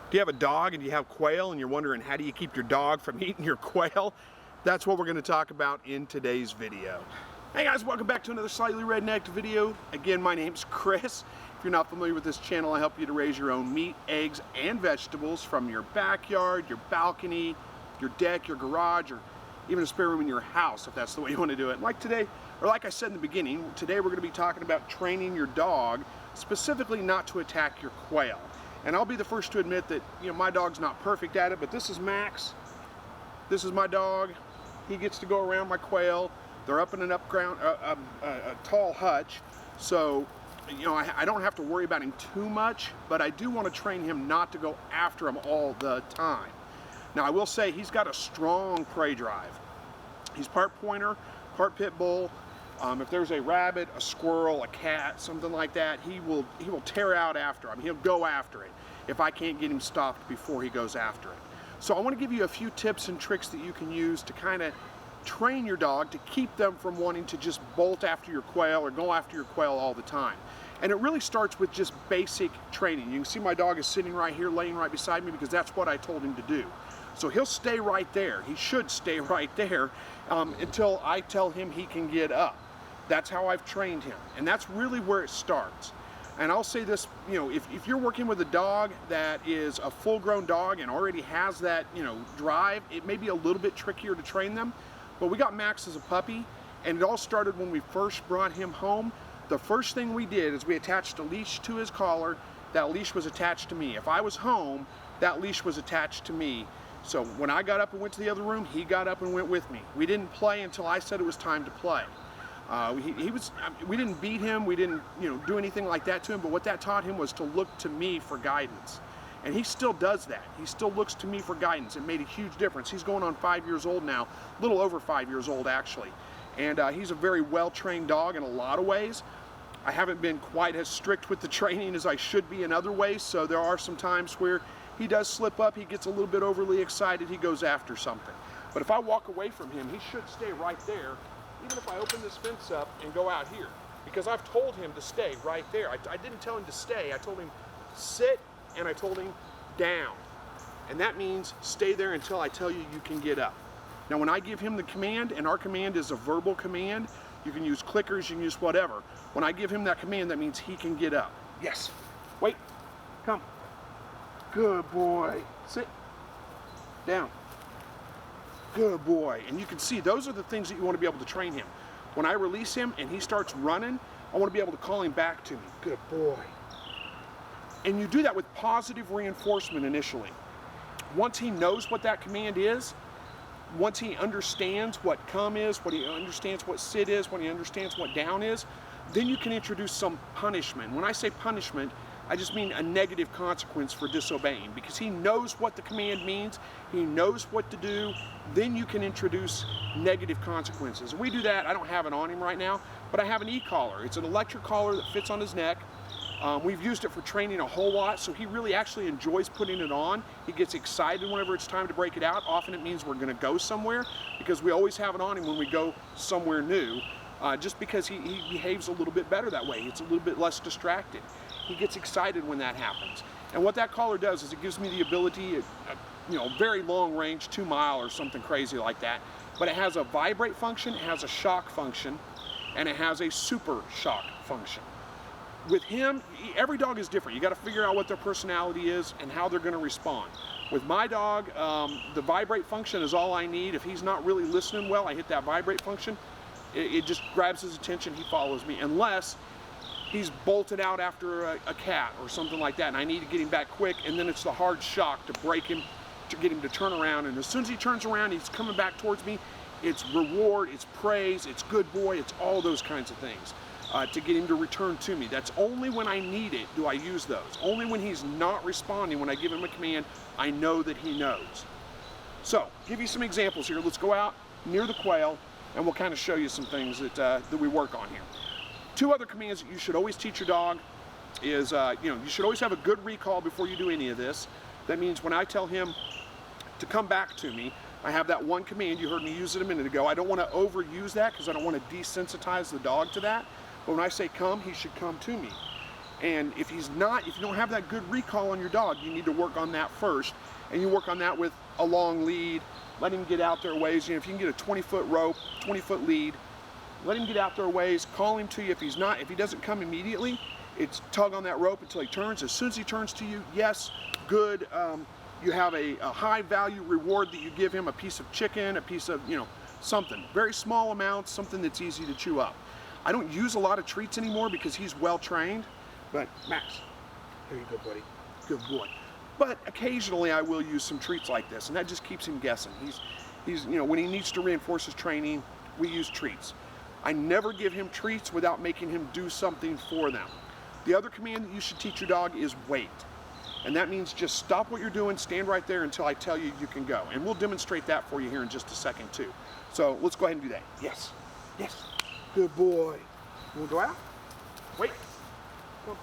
Do you have a dog and you have quail and you're wondering how do you keep your dog from eating your quail? That's what we're going to talk about in today's video. Hey guys, welcome back to another Slightly Rednecked video. Again, my name's Chris. If you're not familiar with this channel, I help you to raise your own meat, eggs, and vegetables from your backyard, your balcony, your deck, your garage, or even a spare room in your house if that's the way you want to do it. Like today, or like I said in the beginning, today we're going to be talking about training your dog, specifically not to attack your quail. And I'll be the first to admit that, my dog's not perfect at it, but this is Max. This is my dog. He gets to go around my quail. They're up in an a tall hutch, so I don't have to worry about him too much, but I do want to train him not to go after him all the time. Now I will say he's got a strong prey drive. He's part pointer, part pit bull. If there's a rabbit, a squirrel, a cat, something like that, he will tear out after him. He'll go after it if I can't get him stopped before he goes after it. So I want to give you a few tips and tricks that you can use to kind of train your dog to keep them from wanting to just bolt after your quail or go after your quail all the time. And it really starts with just basic training. You can see my dog is sitting right here, laying right beside me, because that's what I told him to do. So he'll stay right there. He should stay right there until I tell him he can get up. That's how I've trained him, and that's really where it starts. And I'll say this, if you're working with a dog that is a full-grown dog and already has that, drive, it may be a little bit trickier to train them. But we got Max as a puppy, and it all started when we first brought him home. The first thing we did is we attached a leash to his collar. That leash was attached to me. If I was home, that leash was attached to me. So when I got up and went to the other room, he got up and went with me. We didn't play until I said it was time to play. We didn't beat him, we didn't do anything like that to him, but what that taught him was to look to me for guidance. And he still does that. He still looks to me for guidance. It made a huge difference. He's going on 5 years old now, a little over 5 years old actually. And he's a very well-trained dog in a lot of ways. I haven't been quite as strict with the training as I should be in other ways, so there are some times where he does slip up, he gets a little bit overly excited, he goes after something. But if I walk away from him, he should stay right there, even if I open this fence up and go out here, because I've told him to stay right there. I didn't tell him to stay, I told him sit, and I told him down. And that means stay there until I tell you you can get up. Now when I give him the command, and our command is a verbal command, you can use clickers, you can use whatever. When I give him that command, that means he can get up. Yes, wait, come. Good boy, sit, down. Good boy. And you can see those are the things that you want to be able to train him. When I release him and he starts running, I want to be able to call him back to me. Good boy. And you do that with positive reinforcement initially. Once he knows what that command is, once he understands what come is, when he understands what sit is, when he understands what down is, then you can introduce some punishment. When I say punishment, I just mean a negative consequence for disobeying, because he knows what the command means, he knows what to do, then you can introduce negative consequences. We do that. I don't have it on him right now, but I have an e-collar. It's an electric collar that fits on his neck. We've used it for training a whole lot, so he really actually enjoys putting it on. He gets excited whenever it's time to break it out. Often it means we're going to go somewhere, because we always have it on him when we go somewhere new, just because he behaves a little bit better that way. It's a little bit less distracted. He gets excited when that happens. And what that collar does is it gives me the ability, very long range, 2 mile or something crazy like that, but it has a vibrate function, it has a shock function, and it has a super shock function. With him, every dog is different. You got to figure out what their personality is and how they're going to respond. With my dog, the vibrate function is all I need. If he's not really listening well, I hit that vibrate function. It just grabs his attention, he follows me, unless he's bolted out after a cat or something like that, and I need to get him back quick, and then it's the hard shock to break him, to get him to turn around. And as soon as he turns around, he's coming back towards me, it's reward, it's praise, it's good boy, it's all those kinds of things to get him to return to me. That's only when I need it do I use those. Only when he's not responding, when I give him a command, I know that he knows. So, give you some examples here. Let's go out near the quail, and we'll kind of show you some things that we work on here. 2 other commands that you should always teach your dog is, you should always have a good recall before you do any of this. That means when I tell him to come back to me, I have that one command. You heard me use it a minute ago. I don't want to overuse that because I don't want to desensitize the dog to that. But when I say come, he should come to me. And if you don't have that good recall on your dog, you need to work on that first. And you work on that with a long lead, let him get out there a ways. You know, if you can get a 20-foot rope, 20-foot lead, let him get out there a ways, call him to you. If he doesn't come immediately, it's tug on that rope until he turns. As soon as he turns to you, yes, good. You have a high value reward that you give him, a piece of chicken, a piece of, you know, something. Very small amounts, something that's easy to chew up. I don't use a lot of treats anymore because he's well trained, but Max, here you go, buddy. Good boy. But occasionally I will use some treats like this, and that just keeps him guessing. He's you know, when he needs to reinforce his training, we use treats. I never give him treats without making him do something for them. The other command that you should teach your dog is wait. And that means just stop what you're doing, stand right there until I tell you you can go. And we'll demonstrate that for you here in just a second too. So let's go ahead and do that. Yes, yes, good boy. You wanna go out? Wait. Come.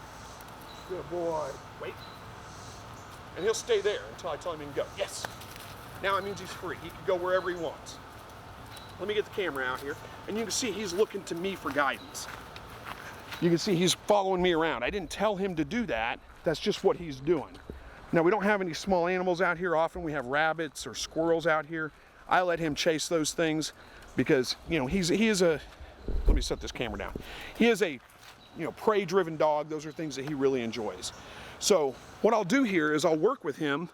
Good boy, wait. And he'll stay there until I tell him he can go. Yes. Now it means he's free. He can go wherever he wants. Let me get the camera out here. And you can see he's looking to me for guidance. You can see he's following me around. I didn't tell him to do that. That's just what he's doing. Now, we don't have any small animals out here. Often we have rabbits or squirrels out here. I let him chase those things because, you know, he is a, let me set this camera down. He is a, you know, prey-driven dog. Those are things that he really enjoys. So what I'll do here is I'll work with him.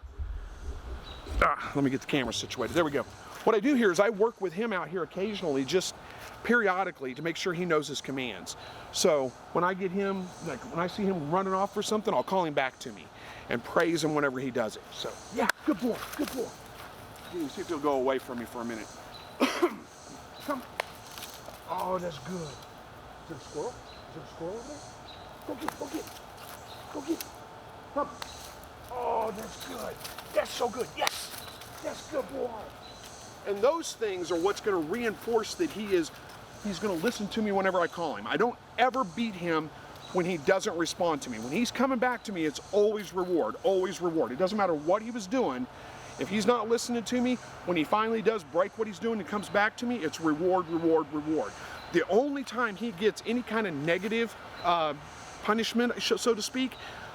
Let me get the camera situated. There we go. What I do here is I work with him out here occasionally, just periodically, to make sure he knows his commands. So when I get him, like when I see him running off for something, I'll call him back to me and praise him whenever he does it. So yeah, good boy, good boy. You can see if he'll go away from me for a minute. Come. Oh, that's good. Is there a squirrel? Is there a squirrel over there? Go get, go get, go get. Come. Oh, that's good. That's so good. Yes, yes, good boy. And those things are what's going to reinforce that he's going to listen to me whenever I call him. I don't ever beat him when he doesn't respond to me. When he's coming back to me, it's always reward, always reward. It doesn't matter what he was doing. If he's not listening to me, when he finally does break what he's doing and comes back to me, it's reward, reward, reward. The only time he gets any kind of negative punishment, so to speak,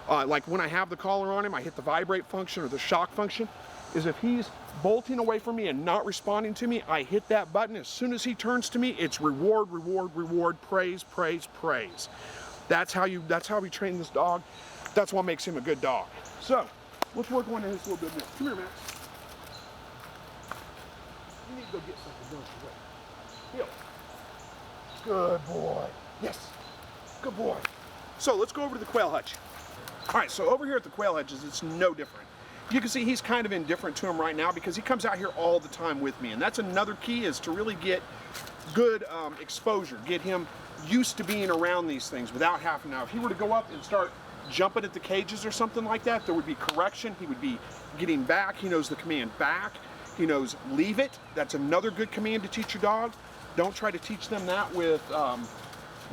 like when I have the collar on him, I hit the vibrate function or the shock function, is if he's bolting away from me and not responding to me, I hit that button. As soon as he turns to me, it's reward, reward, reward, praise, praise, praise. That's how we train this dog. That's what makes him a good dog. So let's work on this a little bit more. Come here, Max. You need to go get something, don't you? Wait. Heel. Good boy. Yes. Good boy. So let's go over to the quail hutch. All right, so over here at the quail hedges, it's no different. You can see he's kind of indifferent to him right now because he comes out here all the time with me. And that's another key, is to really get good exposure, get him used to being around these things without having to. Now, if he were to go up and start jumping at the cages or something like that, there would be correction. He would be getting back. He knows the command back. He knows leave it. That's another good command to teach your dog. Don't try to teach them that with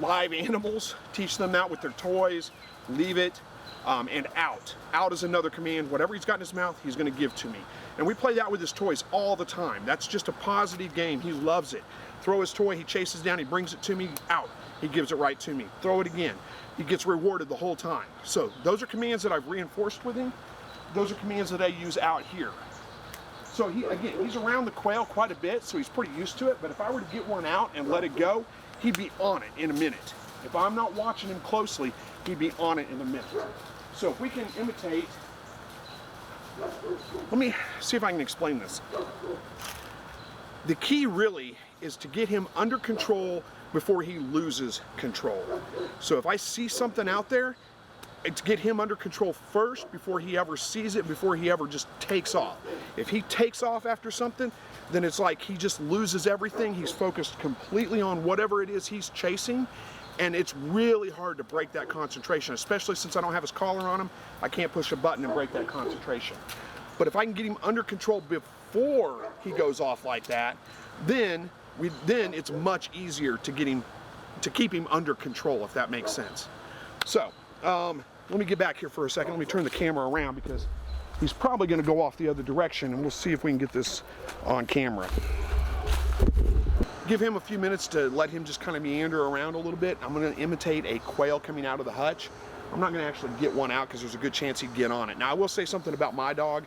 live animals. Teach them that with their toys. Leave it. And out. Out is another command. Whatever he's got in his mouth, he's going to give to me. And we play that with his toys all the time. That's just a positive game. He loves it. Throw his toy, he chases down, he brings it to me, out. He gives it right to me. Throw it again. He gets rewarded the whole time. So those are commands that I've reinforced with him. Those are commands that I use out here. So he's around the quail quite a bit, so he's pretty used to it. But if I were to get one out and let it go, he'd be on it in a minute. If I'm not watching him closely, he'd be on it in a minute. So if we can imitate, let me see if I can explain this. The key really is to get him under control before he loses control. So if I see something out there, it's get him under control first before he ever sees it, before he ever just takes off. If he takes off after something, then it's like he just loses everything. He's focused completely on whatever it is he's chasing. And it's really hard to break that concentration, especially since I don't have his collar on him. I can't push a button and break that concentration. But if I can get him under control before he goes off like that, then it's much easier to get him, to keep him under control, if that makes sense. So let me get back here for a second. Let me turn the camera around because he's probably going to go off the other direction, and we'll see if we can get this on camera. Give him a few minutes to let him just kind of meander around a little bit. I'm going to imitate a quail coming out of the hutch. I'm not gonna actually get one out because there's a good chance he'd get on it. Now I will say something about my dog,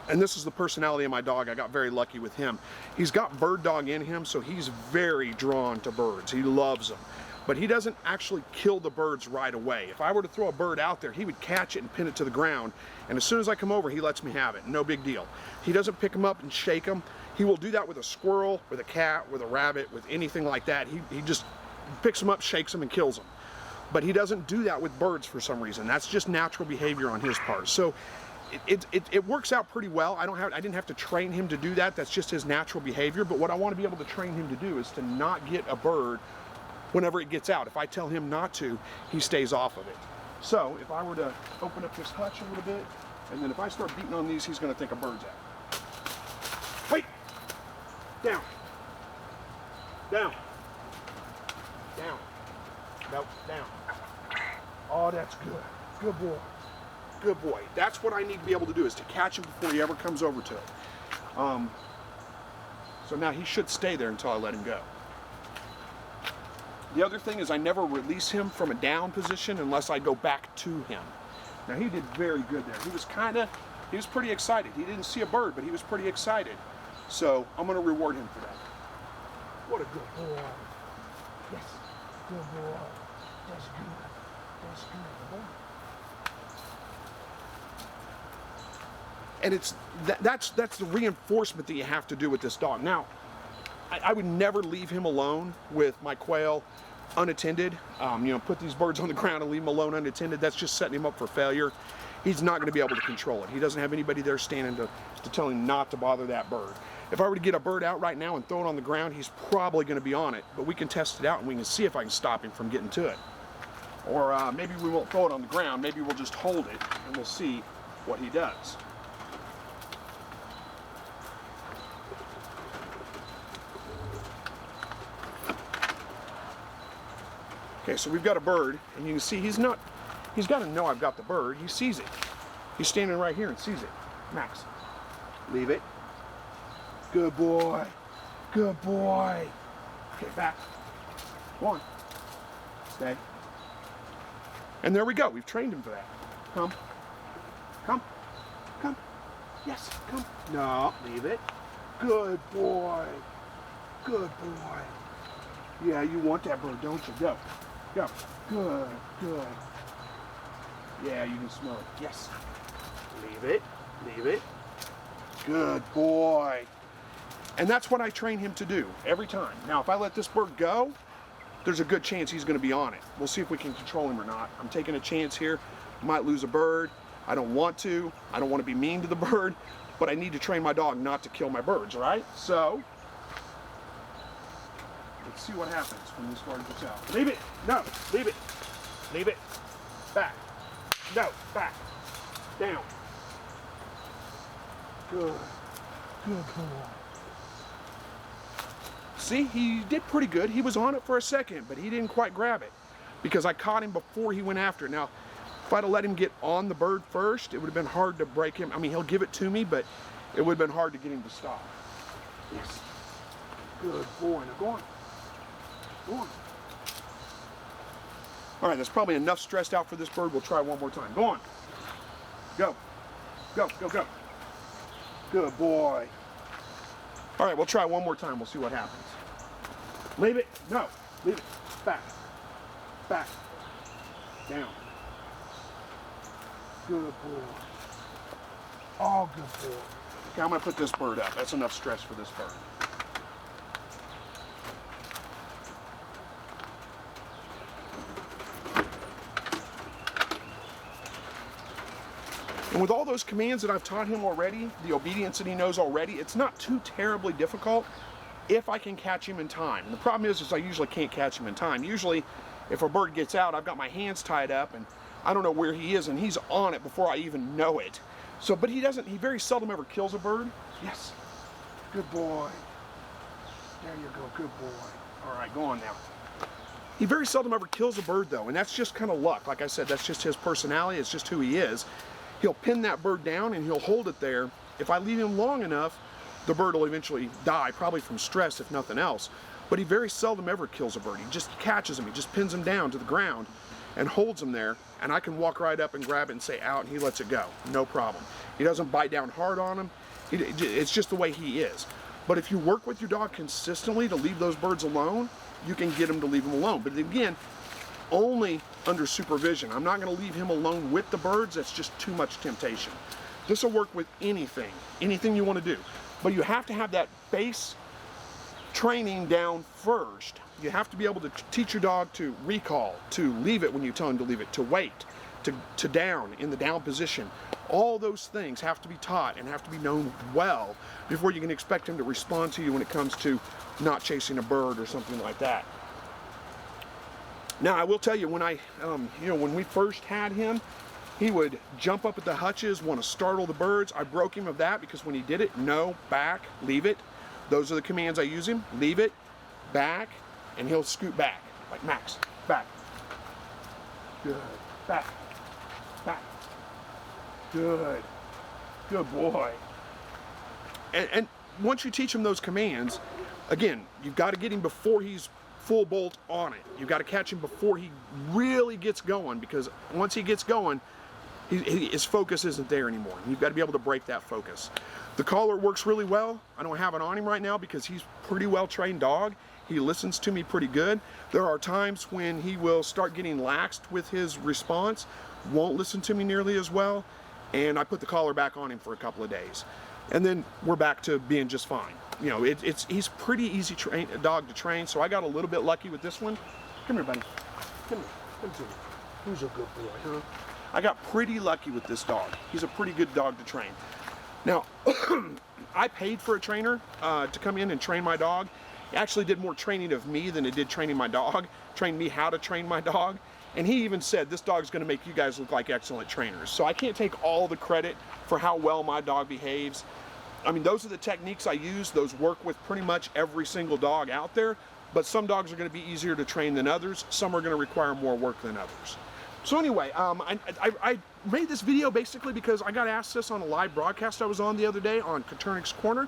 and this is the personality of my dog. I got very lucky with him. He's got bird dog in him, so he's very drawn to birds. He loves them. But he doesn't actually kill the birds right away. If I were to throw a bird out there, he would catch it and pin it to the ground. And as soon as I come over, he lets me have it. No big deal. He doesn't pick them up and shake them. He will do that with a squirrel, with a cat, with a rabbit, with anything like that. He just picks them up, shakes them, and kills them. But he doesn't do that with birds for some reason. That's just natural behavior on his part. So it works out pretty well. I didn't have to train him to do that. That's just his natural behavior. But what I want to be able to train him to do is to not get a bird whenever it gets out. If I tell him not to, he stays off of it. So if I were to open up this hutch a little bit, and then if I start beating on these, he's going to think a bird's out. Wait! Down. Down. Down. Nope, down. Oh, that's good. Good boy. Good boy. That's what I need to be able to do, is to catch him before he ever comes over to it. So now he should stay there until I let him go. The other thing is I never release him from a down position unless I go back to him. Now he did very good there. He was pretty excited. He didn't see a bird, but he was pretty excited. So I'm going to reward him for that. What a good boy. Yes, good boy. That's good. That's good. And that's the reinforcement that you have to do with this dog. Now, I would never leave him alone with my quail unattended. Put these birds on the ground and leave him alone unattended. That's just setting him up for failure. He's not going to be able to control it. He doesn't have anybody there standing to tell him not to bother that bird. If I were to get a bird out right now and throw it on the ground, he's probably going to be on it. But we can test it out and we can see if I can stop him from getting to it. Or maybe we won't throw it on the ground. Maybe we'll just hold it and we'll see what he does. Okay, so we've got a bird, and you can see he's got to know I've got the bird. He sees it. He's standing right here and sees it. Max, leave it. Good boy. Good boy. Okay, back. Go on. Stay. And there we go. We've trained him for that. Come. Come. Come. Yes, come. No, leave it. Good boy. Good boy. Yeah, you want that bird, don't you? Go. Go. Good, good. Yeah, you can smell it. Yes. Leave it. Leave it. Good boy. And that's what I train him to do every time. Now, if I let this bird go, there's a good chance he's going to be on it. We'll see if we can control him or not. I'm taking a chance here. Might lose a bird. I don't want to. I don't want to be mean to the bird, but I need to train my dog not to kill my birds, right? So, let's see what happens when this bird gets out. Leave it. No. Leave it. Leave it. Back. No. Back. Down. Good. Good boy. See, he did pretty good. He was on it for a second, but he didn't quite grab it because I caught him before he went after it. Now, if I'd have let him get on the bird first, it would have been hard to break him. I mean, he'll give it to me, but it would have been hard to get him to stop. Yes. Good boy. Now go on. Go on. All right, that's probably enough stressed out for this bird. We'll try one more time. Go on. Go. Go, go, go. Good boy. All right, we'll try one more time. We'll see what happens. Leave it. No. Leave it. Back. Back. Down. Good boy. Oh, good boy. Okay, I'm going to put this bird up. That's enough stress for this bird. And with all those commands that I've taught him already, the obedience that he knows already, it's not too terribly difficult if I can catch him in time. And the problem is I usually can't catch him in time. Usually, if a bird gets out, I've got my hands tied up and I don't know where he is and he's on it before I even know it. So, but he very seldom ever kills a bird. Yes. Good boy. There you go, good boy. All right, go on now. He very seldom ever kills a bird though, and that's just kind of luck. Like I said, that's just his personality, it's just who he is. He'll pin that bird down and he'll hold it there. If I leave him long enough, the bird will eventually die, probably from stress if nothing else. But he very seldom ever kills a bird. He just catches him, he just pins him down to the ground, and holds him there, and I can walk right up and grab it and say out, and he lets it go, no problem. He doesn't bite down hard on him. It's just the way he is. But if you work with your dog consistently to leave those birds alone, you can get him to leave them alone. But again, only under supervision. I'm not going to leave him alone with the birds. That's just too much temptation. This will work with anything you want to do. But you have to have that base training down first. You have to be able to teach your dog to recall, to leave it when you tell him to leave it, to wait, to down in the down position. All those things have to be taught and have to be known well before you can expect him to respond to you when it comes to not chasing a bird or something like that. Now, I will tell you, when when we first had him, he would jump up at the hutches, want to startle the birds. I broke him of that because when he did it, no, back, leave it. Those are the commands I use him. Leave it, back, and he'll scoot back. Like, Max, back. Good. Back. Back. Good. Good boy. And once you teach him those commands, again, you've got to get him before he's full bolt on it. You've got to catch him before he really gets going, because once he gets going, his focus isn't there anymore. You've got to be able to break that focus. The collar works really well. I don't have it on him right now because he's a pretty well trained dog. He listens to me pretty good. There are times when he will start getting laxed with his response, won't listen to me nearly as well, and I put the collar back on him for a couple of days. And then we're back to being just fine. You know, he's pretty easy dog to train, so I got a little bit lucky with this one. Come here, buddy. Come here. Come to me. Who's a good boy, huh? I got pretty lucky with this dog. He's a pretty good dog to train. Now, I paid for a trainer to come in and train my dog. He actually did more training of me than it did training my dog, trained me how to train my dog. And he even said, this dog's gonna make you guys look like excellent trainers. So I can't take all the credit for how well my dog behaves. I mean, those are the techniques I use. Those work with pretty much every single dog out there, but some dogs are gonna be easier to train than others. Some are gonna require more work than others. So anyway, I made this video basically because I got asked this on a live broadcast I was on the other day on Koternik's Corner.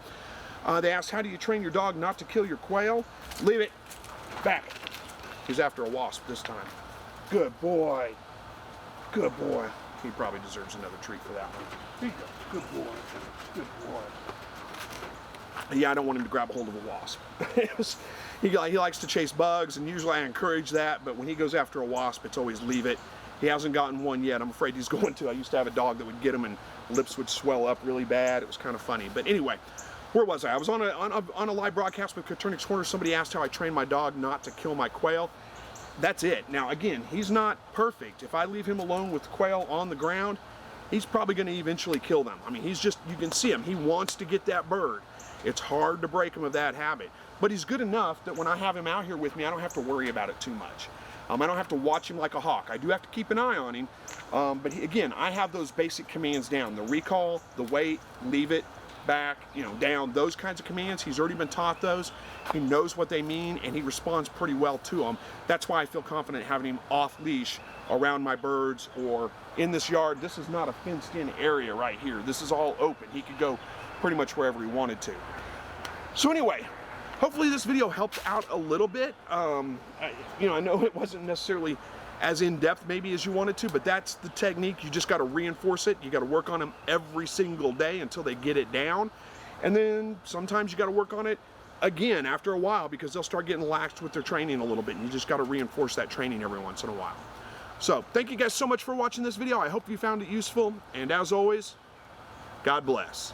They asked, how do you train your dog not to kill your quail? Leave it back. He's after a wasp this time. Good boy. Good boy. He probably deserves another treat for that one. Here you go. Good boy. Good boy. Yeah, I don't want him to grab a hold of a wasp. He likes to chase bugs, and usually I encourage that, but when he goes after a wasp, it's always leave it. He hasn't gotten one yet. I'm afraid he's going to. I used to have a dog that would get him and lips would swell up really bad. It was kind of funny. But anyway, where was I? I was on a live broadcast with Koternik's Corner. Somebody asked how I train my dog not to kill my quail. That's it. Now again, he's not perfect. If I leave him alone with quail on the ground, he's probably going to eventually kill them. I mean, he's just, you can see him. He wants to get that bird. It's hard to break him of that habit. But he's good enough that when I have him out here with me, I don't have to worry about it too much. I don't have to watch him like a hawk. I do have to keep an eye on him. But again, I have those basic commands down. The recall, the wait, leave it, back, down, those kinds of commands. He's already been taught those. He knows what they mean, and he responds pretty well to them. That's why I feel confident having him off leash around my birds or in this yard. This is not a fenced in area right here. This is all open. He could go pretty much wherever he wanted to. So anyway, hopefully this video helped out a little bit. I know it wasn't necessarily as in-depth maybe as you wanted to, but that's the technique. You just got to reinforce it. You got to work on them every single day until they get it down. And then sometimes you got to work on it again after a while because they'll start getting laxed with their training a little bit. And you just got to reinforce that training every once in a while. So thank you guys so much for watching this video. I hope you found it useful. And as always, God bless.